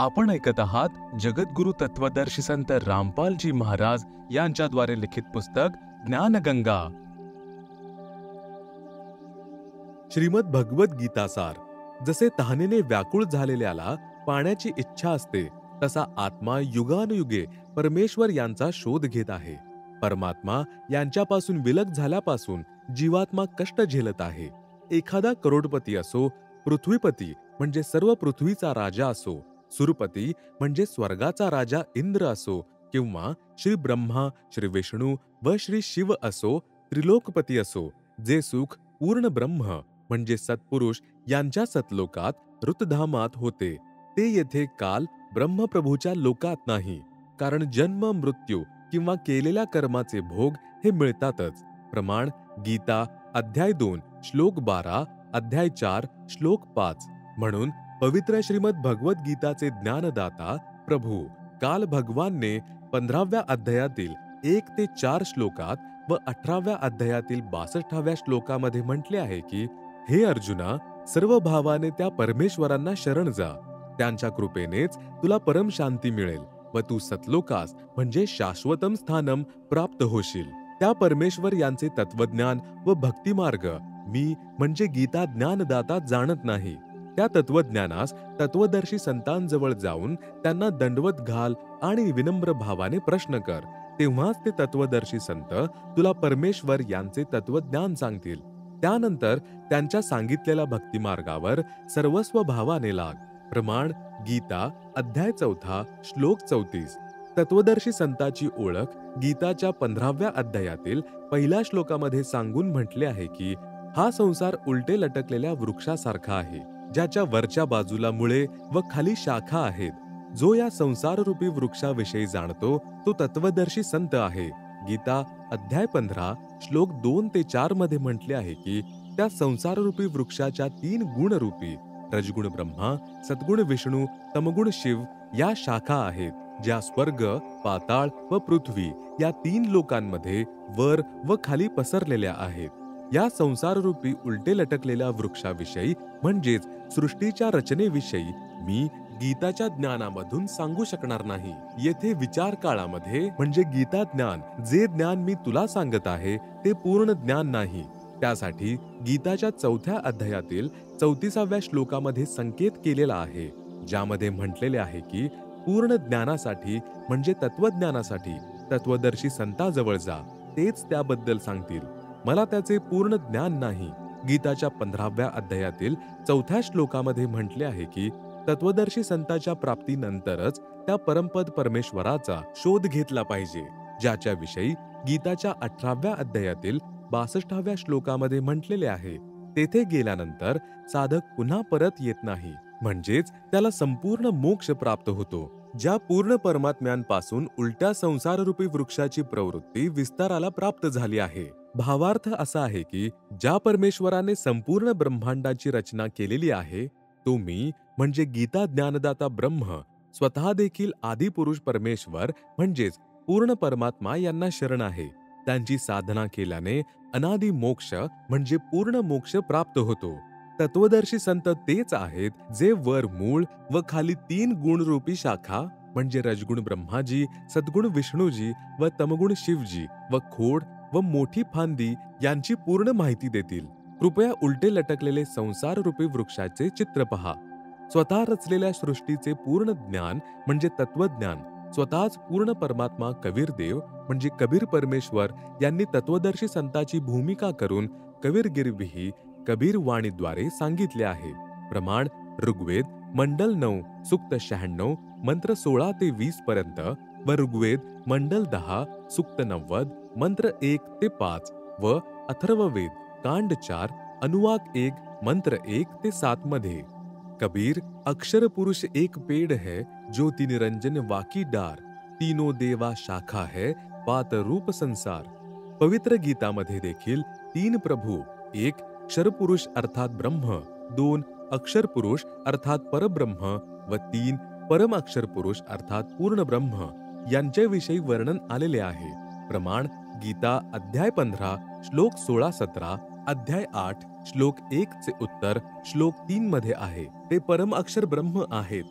आपण ऐकत आहात जगद्गुरु तत्वदर्शी संत रामपालजी महाराज यांच्याद्वारे लिखित पुस्तक ज्ञानगंगा. श्रीमद भगवत गीता सार. जसे तहानेने व्याकुळ झालेल्याला पाण्याची इच्छा असते, तसा आत्मा युगानुयुगे परमेश्वर यांचा शोध घेत आहे. परमात्मा यांच्यापासून विलग झाल्यापासून जीवात्मा कष्ट झेलत आहे. एखादा करोडपती असो, पृथ्वीपती म्हणजे सर्व पृथ्वीचा राजा असो, सुरपती म्हणजे स्वर्गाचा राजा इंद्र असो, किंवा श्री ब्रह्मा, श्री विष्णू व श्री शिव असो, त्रिलोकपती असो, जे सुख पूर्ण ब्रह्म म्हणजे सत्पुरुष यांच्या सतलोकात ऋतधामात होते, ते येथे काल ब्रह्मप्रभूच्या लोकात नाही. कारण जन्म, मृत्यू किंवा केलेल्या कर्माचे भोग हे मिळतातच. प्रमाण गीता अध्याय 2 श्लोक 12, अध्याय 4 श्लोक 5. म्हणून पवित्र श्रीमद भगवत गीताचे ज्ञानदाता प्रभू काल भगवानने 15व्या अध्यायातील 1 ते 4 श्लोकात व 18व्या अध्यायातील 62व्या श्लोकामध्ये म्हटले आहे की, हे अर्जुना, सर्व भावाने त्या परमेश्वरांना शरण जा. त्यांच्या कृपेनेच तुला परम शांती मिळेल व तू सतलोकास म्हणजे शाश्वतम स्थानम प्राप्त होशील. त्या परमेश्वर यांचे तत्वज्ञान व भक्तिमार्ग मी म्हणजे गीता ज्ञानदाता जाणत नाही. त्या तत्वज्ञानास तत्वदर्शी संतांजवळ जाऊन त्यांना दंडवत घाल आणि विनम्र भावाने प्रश्न कर. तेव्हाच ते तत्वदर्शी संत तुला परमेश्वर यांचे तत्वज्ञान सांगतील. त्यानंतर त्यांच्या सांगितलेल्या भक्तिमार्गावर सर्वस्व भावाने लाग. प्रमाण गीता अध्याय 4 श्लोक 34. तत्वदर्शी संताची ओळख गीताच्या 15व्या अध्यायातील पहिल्या श्लोकामध्ये सांगून म्हटले आहे की, हा संसार उलटे लटकलेल्या वृक्षासारखा आहे, ज्याच्या वरच्या बाजूला मुळे व खाली शाखा आहेत. जो या संसाररूपी वृक्षाविषयी जाणतो तो तत्वदर्शी संत आहे. गीता अध्याय 15 श्लोक 2 ते 4 मध्ये म्हटले आहे की, त्या संसाररूपी वृक्षाच्या 3 गुणरूपी रजगुण ब्रह्मा, सद्गुण विष्णू, तमगुण शिव या शाखा आहेत, ज्या स्वर्ग, पाताळ व पृथ्वी या 3 लोकांमध्ये वर व खाली पसरलेल्या आहेत. या संसाररूपी उलटे लटकलेल्या वृक्षाविषयी म्हणजेच सृष्टीच्या रचनेविषयी मी गीताच्या ज्ञानामधून सांगू शकणार नाही. येथे विचार काळामध्ये म्हणजे गीता ज्ञान, जे ज्ञान मी तुला सांगत आहे ते पूर्ण ज्ञान नाही. त्यासाठी गीताच्या 4थ्या अध्यायातील 34व्या श्लोकामध्ये संकेत केलेला आहे, ज्यामध्ये म्हटलेले आहे की, पूर्ण ज्ञानासाठी म्हणजे तत्वज्ञानासाठी तत्वदर्शी संताजवळ जा, तेच त्याबद्दल सांगतील. मला त्याचे पूर्ण ज्ञान नाही. गीताच्या 15व्या अध्यायातील 4थ्या श्लोकामध्ये म्हटले आहे की, तत्वदर्शी संताच्या प्राप्तीनंतरच त्या परमपद परमेश्वराचा शोध घेतला पाहिजे, ज्याच्या विषयी गीताच्या 18व्या अध्यायातील 62व्या श्लोकामध्ये म्हटलेले आहे. तेथे गेल्यानंतर साधक पुन्हा परत येत नाही, म्हणजेच त्याला संपूर्ण मोक्ष प्राप्त होतो. ज्या पूर्ण परमात्म्यांपासून उलट्या संसाररूपी वृक्षाची प्रवृत्ती विस्ताराला प्राप्त झाली आहे. भावार्थ असा आहे की, ज्या परमेश्वराने संपूर्ण ब्रह्मांडाची रचना केलेली आहे, तो मी म्हणजे गीता ज्ञानदाता ब्रह्म स्वतः देखील आदिपुरुष परमेश्वर म्हणजेच पूर्ण परमात्मा यांना शरण आहे. त्यांची साधना केल्याने अनादि मोक्ष म्हणजे पूर्ण मोक्ष प्राप्त होतो. तत्वदर्शी संत तेच आहेत जे वर मूळ व खाली 3 गुणरूपी शाखा म्हणजे रजगुण ब्रह्माजी, सद्गुण विष्णूजी व तमगुण शिवजी व खोड व मोठी फांदी यांची पूर्ण माहिती देतील. कृपया उलटे लटकलेले संसाररूपी वृक्षाचे चित्र पहा. स्वतः रचलेल्या सृष्टीचे पूर्ण ज्ञान म्हणजे तत्वज्ञान स्वतःच पूर्ण परमात्मा कबीर देव म्हणजे कबीर परमेश्वर यांनी तत्वदर्शी संताची भूमिका करून कबीरगिरीही कबीर वाणीद्वारे सांगितले आहे. प्रमाण ऋग्वेद मंडल 9 सूक्त 96 मंत्र 16 ते 20 पर्यंत व ऋग्वेद मंडल 10 सूक्त 90 मंत्र 1 ते 5 व अथर्ववेद कांड 4 अनुवाक 1 मंत्र 1 ते 7 मध्ये. कबीर अक्षर पुरुष एक पेड़ है, ज्योति निरंजन वाकी डार, तीनों देवा शाखा है, पात रूप संसार. पवित्र गीतामध्ये देखील 3 प्रभू, 1 क्षरपुरुष अर्थात ब्रह्म, 2 अक्षर पुरुष अर्थात परब्रह्म व 3 परम अक्षर पुरुष अर्थात पूर्ण ब्रह्म यांच्याविषयी वर्णन आलेले आहे. प्रमाण गीता अध्याय 15 श्लोक 16-17, अध्याय 8 श्लोक 1 चे उत्तर श्लोक 3 मध्ये आहे. ते परम अक्षर ब्रह्म आहेत.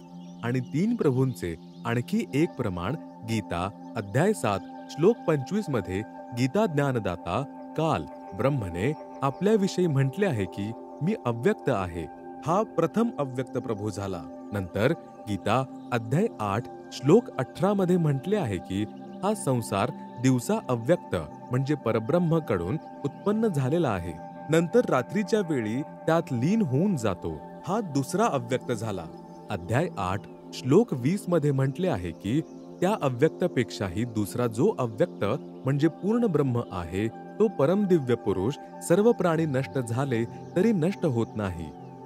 आणि 3 प्रभूंचे आणखी एक प्रमाण गीता अध्याय 7 श्लोक 25 मध्ये गीता ज्ञानदाता काल ब्रह्मने आपल्याविषयी म्हटले आहे की मी अव्यक्त आहे. हा प्रथम अव्यक्त प्रभू झाला. नंतर गीता अध्याय 8 श्लोक 18 मध्ये म्हटले आहे की हा संसार दिवसा अव्यक्त म्हणजे परब्रह्म कडून उत्पन्न झालेला आहे. नंतर रात्रीच्या वेळी त्यात लीन होऊन जातो. हा दुसरा अव्यक्त झाला. अध्याय 8 श्लोक 20 मध्ये म्हटले आहे की त्या अव्यक्तपेक्षाही दुसरा जो अव्यक्त म्हणजे पूर्ण ब्रह्म आहे तो परमदिव्य पुरुष सर्व प्राणी नष्ट झाले तरी नष्ट होत नाही.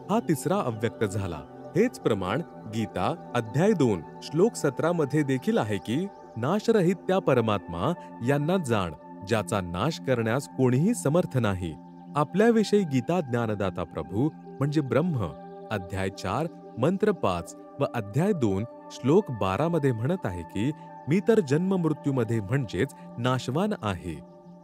हा तिसरा अव्यक्त झाला. हेच प्रमाण गीता अध्याय 2 श्लोक 17 मध्ये देखील आहे की नाशरहित त्या परमात्मा यांना जाण ज्याचा नाश करण्यास कोणीही समर्थ नाही. आपल्याविषयी गीता ज्ञानदाता प्रभू म्हणजे ब्रह्म अध्याय 4 मंत्र 5 व अध्याय 2 श्लोक 12 मध्ये म्हणत आहे की मी तर जन्म मृत्यूमध्ये म्हणजेच नाशवान आहे.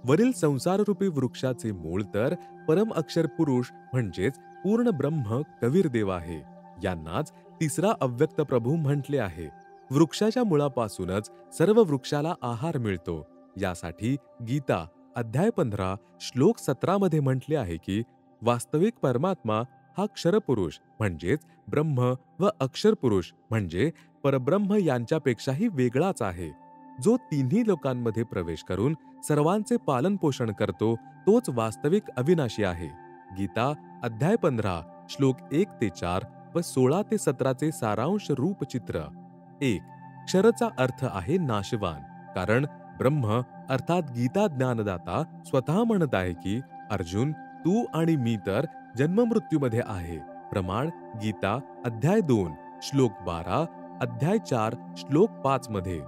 वरील संसाररूपी वृक्षाचे मूळ तर परम अक्षर पुरुष म्हणजेच पूर्ण ब्रह्म कबीर देव आहे. यांनाच तिसरा अव्यक्त प्रभू म्हटले आहे. वृक्षाच्या मुळापासूनच सर्व वृक्षाला आहार मिळतो. यासाठी गीता अध्याय 15 श्लोक 17 मध्ये म्हटले आहे की वास्तविक परमात्मा हा क्षरपुरुष म्हणजेच ब्रह्म व अक्षर पुरुष म्हणजे परब्रह्म यांच्यापेक्षाही वेगळाच आहे. जो तिन्ही लोकांमध्ये प्रवेश करून सर्वांचे पालन पोषण करतो तोच वास्तविक अविनाशी आहे. गीता अध्याय 15 श्लोक 1 ते 4 व 16 ते 17 चे सारांश रूपचित्र. 1. क्षरचा अर्थ आहे नाशवान. कारण ब्रह्म अर्थात गीता ज्ञानदाता स्वतः म्हणत आहे की अर्जुन तू आणि मी तर जन्ममृत्यूमध्ये आहे. प्रमाण गीता अध्याय 2 श्लोक 12 अध्याय 4 श्लोक 5 मध्ये.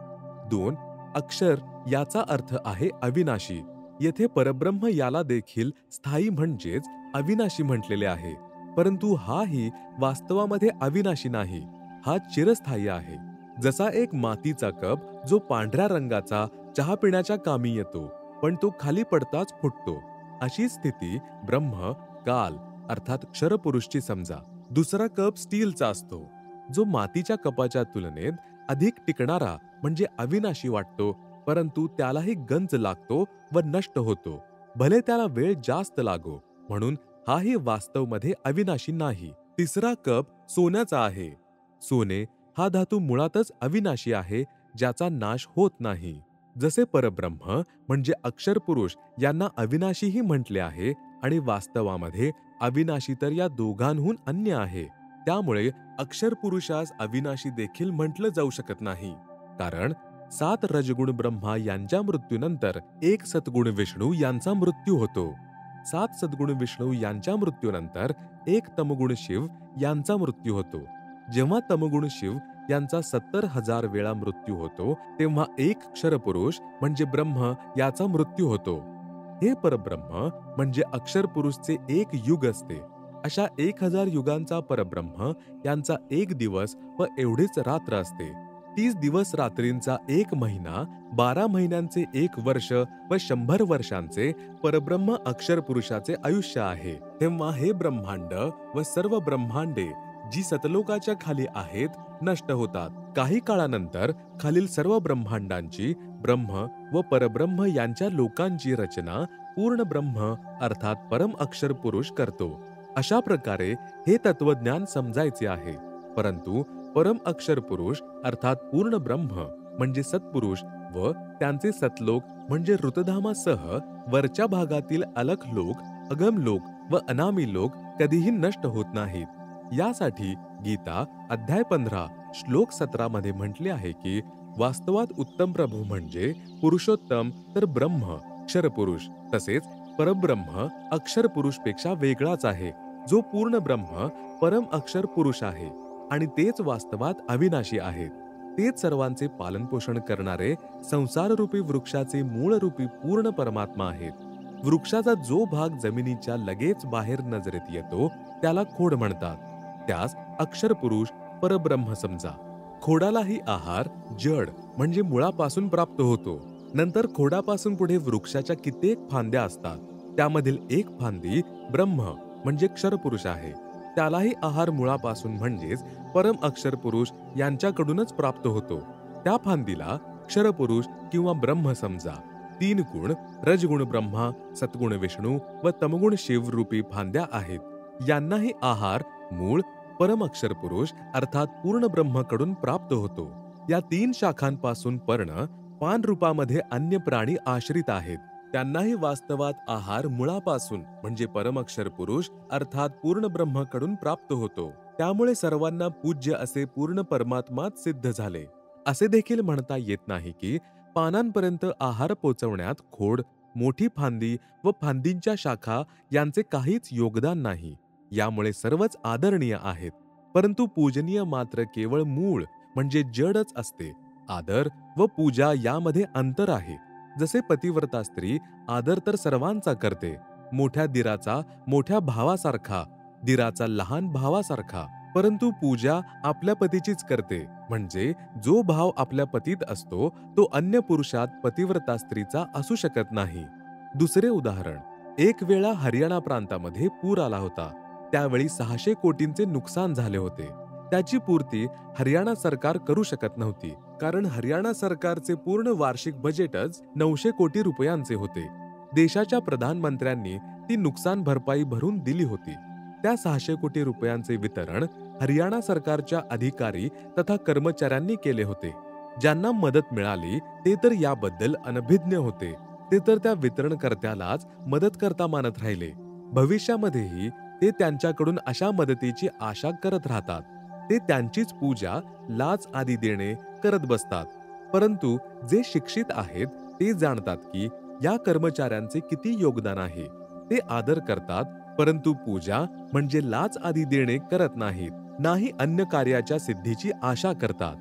2. अक्षर याचा अर्थ आहे अविनाशी. येथे परब्रह्म याला देखील स्थायी म्हणजेच अविनाशी म्हटलेले आहे. परंतु हाही वास्तवामध्ये अविनाशी नाही. हा चिरस्थायी आहे. जसा एक मातीचा कप जो पांढऱ्या रंगाचा चहा पिण्याच्या कामी येतो पण तो खाली पडताच फुटतो, अशी स्थिती ब्रह्म काल अर्थात क्षरपुरुषची समजा. दुसरा कप स्टीलचा असतो जो मातीच्या कपाच्या तुलनेत अधिक टिकणारा म्हणजे अविनाशी वाटतो, परंतु त्यालाही गंज लागतो व नष्ट होतो. भले त्याला वेळ जास्त लागो, म्हणून हाही वास्तवमध्ये अविनाशी नाही. तिसरा कप सोन्याचा आहे. सोने हा धातू मुळातच अविनाशी आहे ज्याचा नाश होत नाही. जसे परब्रह्म म्हणजे अक्षर पुरुष यांना अविनाशीही म्हटले आहे आणि वास्तवामध्ये अविनाशी तर या दोघांहून अन्य आहे. त्यामुळे अक्षर पुरुषास अविनाशी देखील म्हटलं जाऊ शकत नाही. कारण 7 रजगुण ब्रह्मा यांच्या मृत्यूनंतर 1 सद्गुण विष्णू यांचा मृत्यू होतो. 7 सद्गुण विष्णू यांच्या मृत्यूनंतर 1 तमगुण शिव यांचा मृत्यू होतो. जेव्हा तमगुण शिव यांचा 70,000 वेळा मृत्यू होतो तेव्हा 1 क्षरपुरुष म्हणजे ब्रह्म याचा मृत्यू होतो. हे परब्रह्म म्हणजे अक्षर पुरुषचे 1 युग असते. अशा 1000 युगांचा परब्रह्म यांचा 1 दिवस व एवढीच रात्र असते. 30 दिवस रात्रींचा 1 महिना, 12 महिन्यांचे 1 वर्ष व 100 वर्षांचे परब्रह्म अक्षर पुरुषाचे आयुष्य आहे. तेव्हा हे ब्रह्मांड व सर्व ब्रह्मांडे जी सतलोकाच्या खाली आहेत नष्ट होतात. काही काळानंतर खालील सर्व ब्रह्मांडांची ब्रह्म व परब्रह्म यांच्या लोकांची रचना पूर्ण ब्रह्म अर्थात परम अक्षर पुरुष करतो. अशा प्रकारे हे तत्वज्ञान समजायचे आहे. परंतु परम अक्षर पुरुष अर्थात पूर्ण ब्रह्म म्हणजे सत्पुरुष व त्यांचे सतलोक म्हणजे ऋतधामासह वरच्या भागातील अलख लोक, अगम लोक व अनामी लोक कधीही नष्ट होत नाहीत. यासाठी गीता अध्याय 15 श्लोक 17 मध्ये म्हटले आहे की वास्तवात उत्तम प्रभू म्हणजे पुरुषोत्तम तर ब्रह्म क्षरपुरुष तसेच परब्रह्म अक्षर पुरुषपेक्षा वेगळाच आहे. जो पूर्ण ब्रह्म परम अक्षर पुरुष आहे आणि तेच वास्तवात अविनाशी आहेत. तेच सर्वांचे पालनपोषण करणारे संसाररूपी वृक्षाचे मूळरूपी पूर्ण परमात्मा आहेत. वृक्षाचा जो भाग जमिनीच्या लगेच बाहेर नजरेत येतो त्याला खोड म्हणतात. त्यास अक्षर पुरुष परब्रह्म समजा. खोडालाही आहार जड म्हणजे मुळापासून प्राप्त होतो. नंतर खोडापासून पुढे वृक्षाच्या कित्येक फांद्या असतात. त्यामधील एक फांदी ब्रह्म म्हणजे क्षरपुरुष आहे. त्यालाही आहार मुळापासून म्हणजेच परम अक्षर पुरुष यांच्याकडूनच प्राप्त होतो. त्या फांदीला क्षरपुरुष किंवा ब्रह्म समजा. 3 गुण रजगुण ब्रह्मा, सत्गुण विष्णू व तमगुण शिव रूपी फांद्या आहेत. यांनाही आहार मूळ परम अक्षर पुरुष अर्थात पूर्ण ब्रह्मकडून प्राप्त होतो. या 3 शाखांपासून पर्ण पान रूपामध्ये अन्य प्राणी आश्रित आहेत. त्यांनाही वास्तवात आहार मुळापासून म्हणजे परमअक्षर पुरुष अर्थात पूर्ण ब्रह्मकडून प्राप्त होतो. त्यामुळे सर्वांना पूज्य असे पूर्ण परमात्माच सिद्ध झाले. असे देखील म्हणता येत नाही की पानांपर्यंत आहार पोचवण्यात खोड, मोठी फांदी व फांदींच्या शाखा यांचे काहीच योगदान नाही. यामुळे सर्वच आदरणीय आहेत, परंतु पूजनीय मात्र केवळ मूळ म्हणजे जडच असते. आदर व पूजा यामध्ये अंतर आहे. जसे पतिव्रता स्त्री आदर तर सर्वांचा करते, मोठ्या दिराचा मोठ्या भावासारखा, दिराचा लहान भावासारखा, परंतु पूजा आपल्या पतीचीच करते. म्हणजे जो भाव आपल्या पतीत असतो तो अन्य पुरुषात पतिव्रता स्त्रीचा असू शकत नाही. दुसरे उदाहरण, एक वेळा हरियाणा प्रांतामध्ये पूर आला होता. त्यावेळी 600 कोटींचे नुकसान झाले होते. त्याची पूर्ती हरियाणा सरकार करू शकत नव्हती, कारण हरियाणा सरकारचे पूर्ण वार्षिक बजेटच 900 कोटी रुपयांचे होते. देशाच्या प्रधानमंत्र्यांनी ती नुकसान भरपाई भरून दिली होती. त्या 600 कोटी रुपयांचे वितरण हरियाणा सरकारच्या अधिकारी तथा कर्मचाऱ्यांनी केले होते. ज्यांना मदत मिळाली ते तर याबद्दल अनभिज्ञ होते. ते तर त्या वितरणकर्त्यालाच मदतकर्ता मानत राहिले. भविष्यामध्येही ते त्यांच्याकडून अशा मदतीची आशा करत राहतात. ते त्यांचीच पूजा, लाच आदी देणे करत बसतात. परंतु जे शिक्षित आहेत ते जाणतात की या कर्मचाऱ्यांचे किती योगदान आहे. ते आदर करतात, परंतु पूजा म्हणजे लाच आदी देणे करत नाहीत, नाही अन्य कार्याच्या सिद्धीची आशा करतात.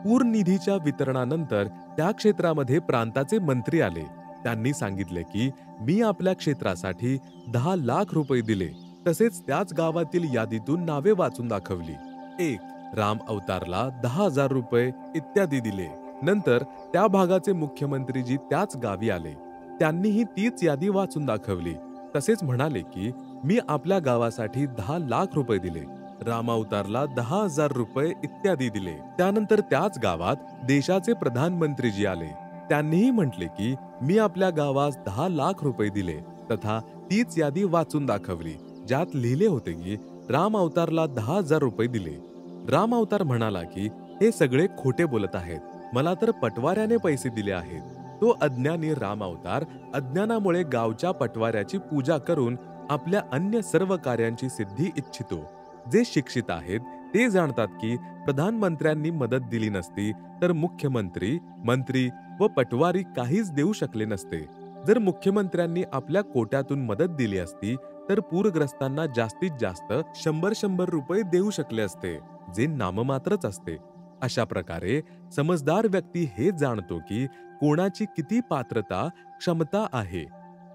पूर निधीच्या वितरणानंतर त्या क्षेत्रामध्ये प्रांताचे मंत्री आले. त्यांनी सांगितले की मी आपल्या क्षेत्रासाठी 10 लाख रुपये दिले. तसेच त्याच गावातील यादीतून नावे वाचून दाखवली. 1. राम अवतारला 10,000 रुपये इत्यादी दिले. नंतर त्या भागाचे मुख्यमंत्रीजी त्याच गावी आले. त्यांनीही तीच यादी वाचून दाखवली. तसेच म्हणाले की मी आपल्या गावासाठी 10 लाख रुपये दिले. राम अवतारला 10,000 रुपये इत्यादी दिले. त्यानंतर त्याच गावात देशाचे प्रधानमंत्रीजी आले. त्यांनीही म्हटले की मी आपल्या गावास 10 लाख रुपये दिले तथा तीच यादी वाचून दाखवली, ज्यात लिहिले होते की राम अवतारला 10,000 रुपये दिले. राम अवतार म्हणाला की हे सगळे खोटे बोलत आहेत, मला तर पटवाऱ्याने पैसे दिले आहेत. तो अज्ञानी राम अवतार अज्ञानामुळे गावच्या पटवाऱ्याची पूजा करून आपल्या अन्य सर्व कार्यांची सिद्धी इच्छितो. जे शिक्षित आहेत ते जाणतात की प्रधानमंत्र्यांनी मदत दिली नसती तर मुख्यमंत्री, मंत्री व पटवारी काहीच देऊ शकले नसते. जर मुख्यमंत्र्यांनी आपल्या कोट्यातून मदत दिली असती तर पूरग्रस्तांना जास्तीत जास्त 100 रुपये देऊ शकले असते, जे नाममात्रच असते. अशा प्रकारे समजदार व्यक्ती हे जाणतो की कोणाची किती पात्रता, क्षमता आहे.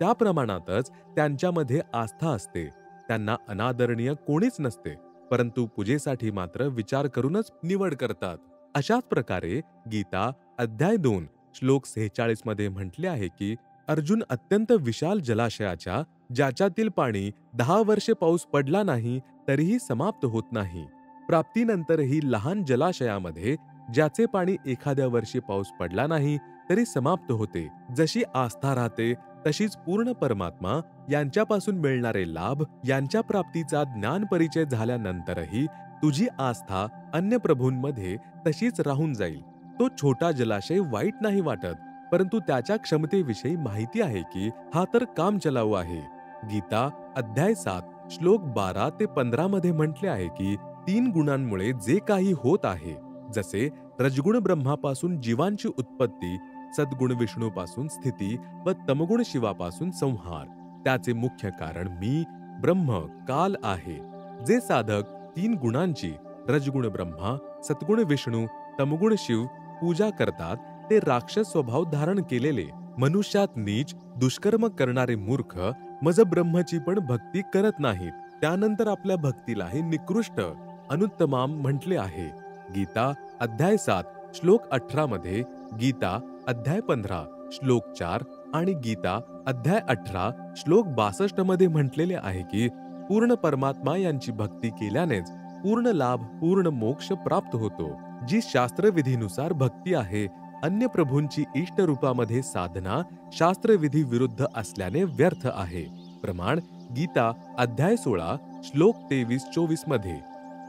त्या प्रमाणातच त्यांच्यामध्ये आस्था असते. त्यांना अनादरणीय कोणीच नसते, परंतु पूजेसाठी मात्र विचार करूनच निवड करतात. अशाच प्रकारे गीता अध्याय 2 श्लोक 46 मध्ये म्हटले आहे की अर्जुन अत्यंत विशाल जलाशयाच्या, ज्याच्यातील पाणी 10 वर्षे पाऊस पडला नाही तरीही समाप्त होत नाही, प्राप्तीनंतरही लहान जलाशयामध्ये ज्याचे पाणी एखाद्या वर्षी पाऊस पडला नाही तरी समाप्त होते, जशी आस्था राहते तशीच पूर्ण परमात्मा यांच्यापासून मिळणारे लाभ यांच्या प्राप्तीचा ज्ञान परिचय झाल्यानंतरही तुझी आस्था अन्य प्रभूंमध्ये तशीच राहून जाईल. तो छोटा जलाशय वाईट नाही वाटत, परंतु त्याच्या क्षमतेविषयी माहिती आहे की हा तर काम चलाऊ आहे. गीता अध्याय 7 श्लोक 12 ते 15 मध्ये म्हटले आहे की 3 गुणांमुळे जे काही होत आहे, जसे रजगुण ब्रह्मापासून जीवांची उत्पत्ती, सद्गुण विष्णूपासून स्थिती व तमगुण शिवापासून संहार, त्याचे मुख्य कारण मी ब्रह्म काल आहे. जे साधक 3 गुणांची रजगुण ब्रह्मा, सद्गुण विष्णू, तमगुण शिव पूजा करतात ते राक्षस स्वभाव धारण केलेले, मनुष्यात नीच दुष्कर्म करणारे मूर्ख मज ब्रह्मची पण भक्ती करत नाहीत. त्यानंतर आपल्या भक्तीलाही निकृष्ट अनुत्तमाम म्हटले आहे. गीता अध्याय 7 श्लोक 18 मध्ये, गीता अध्याय 15 श्लोक 4 आणि गीता अध्याय 18 श्लोक 62 मध्ये म्हटलेले आहे की पूर्ण परमात्मा यांची भक्ती केल्यानेच पूर्ण लाभ, पूर्ण मोक्ष प्राप्त होतो. जी शास्त्रविधीनुसार भक्ती आहे, अन्य प्रभूंची इष्ट रूपामध्ये साधना शास्त्रविधी विरुद्ध असल्याने व्यर्थ आहे. प्रमाण गीता अध्याय 16 श्लोक 23-24 मध्ये.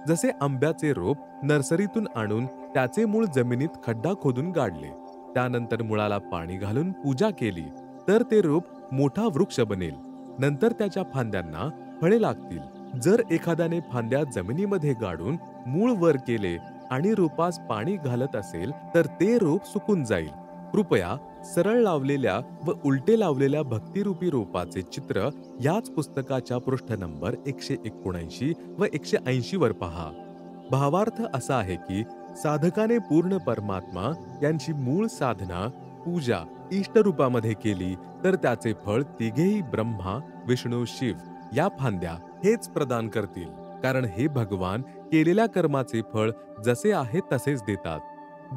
जसे आंब्याचे रोप नर्सरीतून आणून त्याचे मूळ जमिनीत खड्डा खोदून गाडले, त्यानंतर मुळाला पाणी घालून पूजा केली, तर ते रोप मोठा वृक्ष बनेल. नंतर त्याच्या फांद्यांना फळे लागतील. जर एखाद्याने फांद्या जमिनीमध्ये गाडून मूळ वर केले आणि रोपास पाणी घालत असेल तर ते रोप सुकून जाईल. कृपया सरळ लावलेल्या व उलटे लावलेल्या भक्तिरूपी रोपाचे चित्र याच पुस्तकाच्या पृष्ठ नंबर 179 व 180 वर पहा. भावार्थ असा आहे की साधकाने पूर्ण परमात्मा यांची मूळ साधना, पूजा इष्ट रूपामध्ये केली तर त्याचे फळ तिघेही ब्रह्मा, विष्णू, शिव या फांद्या हेच प्रदान करतील. कारण हे भगवान केलेल्या कर्माचे फळ जसे आहे तसेच देतात.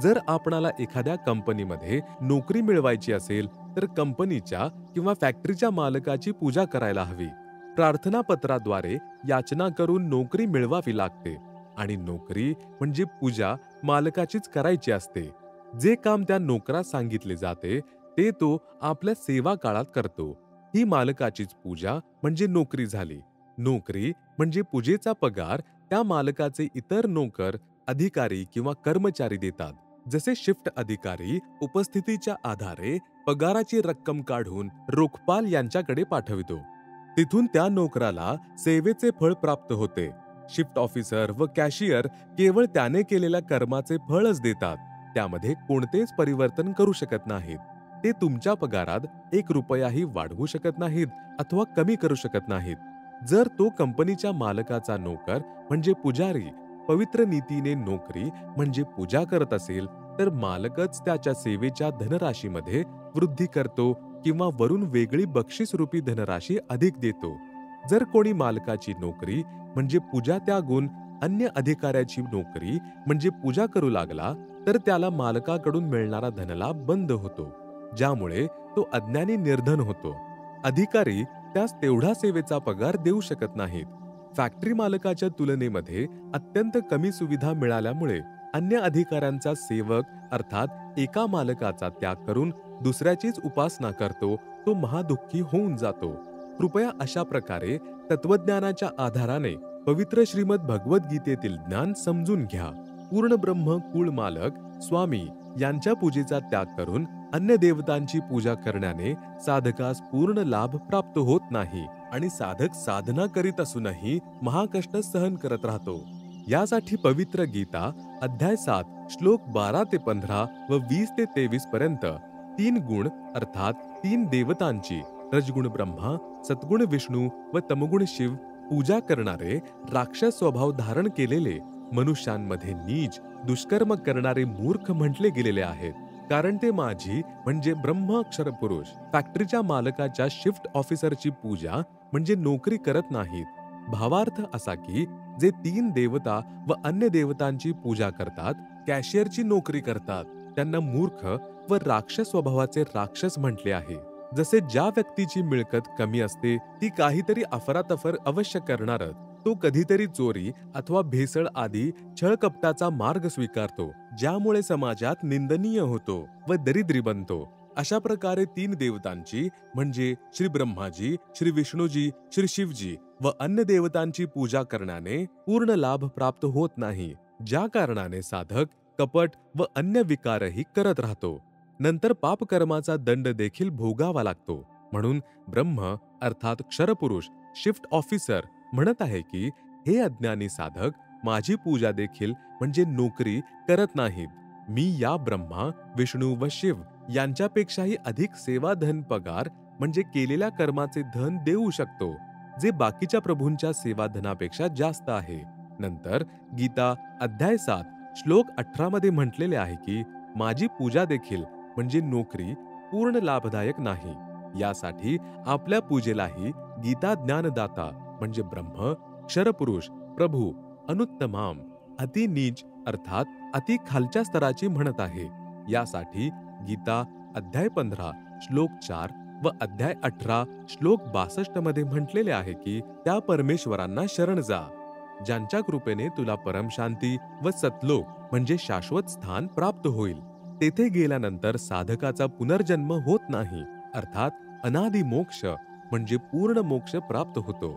जर आपणाला एखाद्या कंपनीमध्ये नोकरी मिळवायची असेल तर कंपनीच्या किंवा फॅक्टरीच्या मालकाची पूजा करायला हवी. प्रार्थना पत्राद्वारे याचना करून नोकरी मिळवावी लागते आणि नोकरी म्हणजे पूजा मालकाचीच करायची असते. जे काम त्या नोकरास सांगितले जाते ते तो आपल्या सेवा काळात करतो. ही मालकाचीच पूजा म्हणजे नोकरी झाली. नोकरी म्हणजे पूजेचा पगार त्या मालकाचे इतर नोकर, अधिकारी किंवा कर्मचारी देतात. जसे शिफ्ट अधिकारी उपस्थितीच्या आधारे पगाराची रक्कम काढून रोखपाल यांच्याकडे पाठवितो. तिथून त्या नोकराला सेवेचे फळ प्राप्त होते. शिफ्ट ऑफिसर व कॅशियर केवळ त्याने केलेल्या कर्माचे फळच देतात. त्यामध्ये कोणतेच परिवर्तन करू शकत नाहीत. ते तुमच्या पगारात 1 रुपयाही वाढवू शकत नाहीत अथवा कमी करू शकत नाहीत. जर तो कंपनीच्या मालकाचा नोकर म्हणजे पुजारी पवित्र नीतीने नोकरी म्हणजे पूजा करत असेल तर मालकच त्याच्या सेवेच्या धनराशीमध्ये वृद्धी करतो किंवा वरून वेगळी बक्षीसरूपी धनराशी अधिक देतो. जर कोणी मालकाची नोकरी म्हणजे पूजा त्यागून अन्य अधिकाऱ्याची नोकरी म्हणजे पूजा करू लागला तर त्याला मालकाकडून मिळणारा धनलाभ बंद होतो, ज्यामुळे तो अज्ञानी निर्धन होतो. अधिकारी त्यास तेवढा सेवेचा पगार देऊ शकत नाहीत. फॅक्टरी मालकाच्या तुलनेमध्ये अत्यंत कमी सुविधा मिळाल्यामुळे अन्य अधिकाऱ्यांचा सेवक अर्थात एका मालकाचा त्याग करून दुसऱ्याचीच उपासना करतो तो महादुःखी होऊन जातो. कृपया अशा प्रकारे तत्वज्ञानाच्या आधाराने पवित्र श्रीमद भगवद्गीतेतील ज्ञान समजून घ्या. पूर्ण ब्रह्म कुळ मालक स्वामी यांच्या पूजेचा त्याग करून अन्य देवतांची पूजा करण्याने साधकास पूर्ण लाभ प्राप्त होत नाही आणि साधक साधना करीत असूनही महाकष्ट सहन करत राहतो. यासाठी पवित्र गीता अध्याय 7 श्लोक 12 ते 15 व 20 ते 23 पर्यंत 3 गुण अर्थात 3 देवतांची रजगुण ब्रह्मा, सद्गुण विष्णू व तमगुण शिव पूजा करणारे राक्षस स्वभाव धारण केलेले मनुष्यांमध्ये नीच दुष्कर्म करणारे मूर्ख म्हटले गेलेले आहेत. कारण ते माझी म्हणजे ब्रह्म अक्षर पुरुष फॅक्टरीच्या मालकाच्या शिफ्ट ऑफिसरची पूजा म्हणजे नोकरी करत नाहीत. भावार्थ असा की जे 3 देवता व अन्य देवतांची पूजा करतात, कॅशियरची नोकरी करतात, त्यांना मूर्ख व राक्षस स्वभावाचे राक्षस म्हटले आहे. जसे ज्या व्यक्तीची मिळकत कमी असते ती काहीतरी अफरातफर अवश्य करणारच, तो कधीतरी चोरी अथवा भेसळ आदी छळकपटाचा मार्ग स्वीकारतो, ज्यामुळे समाजात निंदनीय होतो व दरिद्री बनतो. अशा प्रकारे 3 देवतांची म्हणजे श्री ब्रह्माजी, श्री विष्णूजी, श्री शिवजी व अन्य देवतांची पूजा करण्याने पूर्ण लाभ प्राप्त होत नाही, ज्या कारणाने साधक कपट व अन्य विकारही करत राहतो. नंतर पापकर्माचा दंड देखील भोगावा लागतो. म्हणून ब्रह्म अर्थात क्षरपुरुष शिफ्ट ऑफिसर म्हणत आहे की हे अज्ञानी साधक माझी पूजा देखील म्हणजे नोकरी करत नाहीत. मी या ब्रह्मा, विष्णू व शिव यांच्यापेक्षाही अधिक सेवा धन पगार म्हणजे केलेल्या कर्माचे धन देऊ शकतो, जे बाकीच्या प्रभूंच्या सेवा धनापेक्षा जास्त आहे. नंतर गीता अध्याय 7 श्लोक 18 मध्ये म्हटलेले आहे की माझी पूजा देखील म्हणजे नोकरी पूर्ण लाभदायक नाही. यासाठी आपल्या पूजेलाही गीता ज्ञानदाता म्हणजे ब्रह्म, क्षरपुरुष, प्रभू, अनुत्तमाम, अति नीच अर्थात अति खालच्या स्तराची म्हणत आहे. यासाठी गीता अध्याय 15 श्लोक 4 व अध्याय 18 श्लोक 62 मध्ये म्हटलेले आहे की त्या परमेश्वरांना शरण जा, ज्यांच्या कृपेने तुला परमशांती व सतलोक म्हणजे शाश्वत स्थान प्राप्त होईल. तेथे गेल्यानंतर साधकाचा पुनर्जन्म होत नाही, अर्थात अनादि मोक्ष म्हणजे पूर्ण मोक्ष प्राप्त होतो.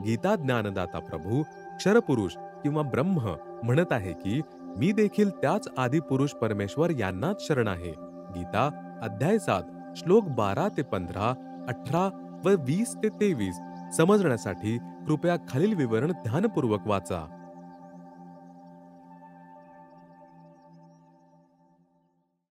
गीता ज्ञानदाता प्रभू क्षरपुरुष किंवा ब्रह्म म्हणत आहे की मी देखील त्याच आदि पुरुष परमेश्वर यांनाच शरण आहे. गीता अध्याय 7 श्लोक 12 ते 15, 18 व 20 ते 23 समजण्यासाठी कृपया खालील विवरण ध्यानपूर्वक वाचा.